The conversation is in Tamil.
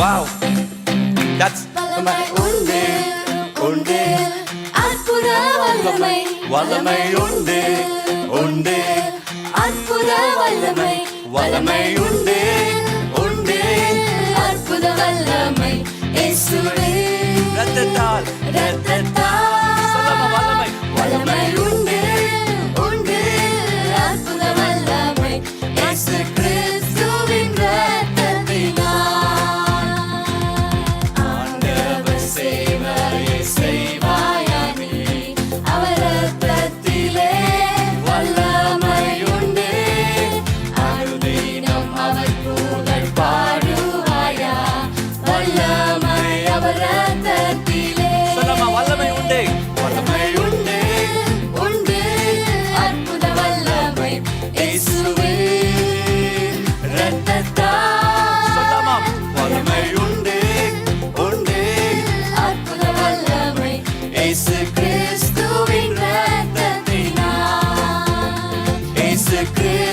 Wow, that's வல்லமை உண்டு உண்டு அற்புத வல்லமை வல்லமை உண்டு உண்டு அற்புத வல்லமை வல்லமை உண்டு உண்டு அற்புத வல்லமை இயேசுவே ரத்தத்தால் ரத்தத்தால் வல்லமை வல்லமை உண்டு உண்டு அற்புத வல்லமை இயேசு கிறிஸ்துவின் ரத்தத்தினால் ஆண்டவர் சேவையை செய்வாயா நீ அவர் ரத்தத்திலே வல்லமை உண்டு அனுதினம் அவர் புகழ் பாடுவாயா வல்லமை அவர் ரத்தத்திலே வல்லமை உண்டு வல்லமை உண்டு உண்டு அற்புத வல்லமை இயேசுவே ரத்தத்தால் வல்லமை உண்டு உண்டு அற்புத வல்லமை இயேசு கிறிஸ்துவின் ரத்தத்தினால் இயேசு கிறிஸ்து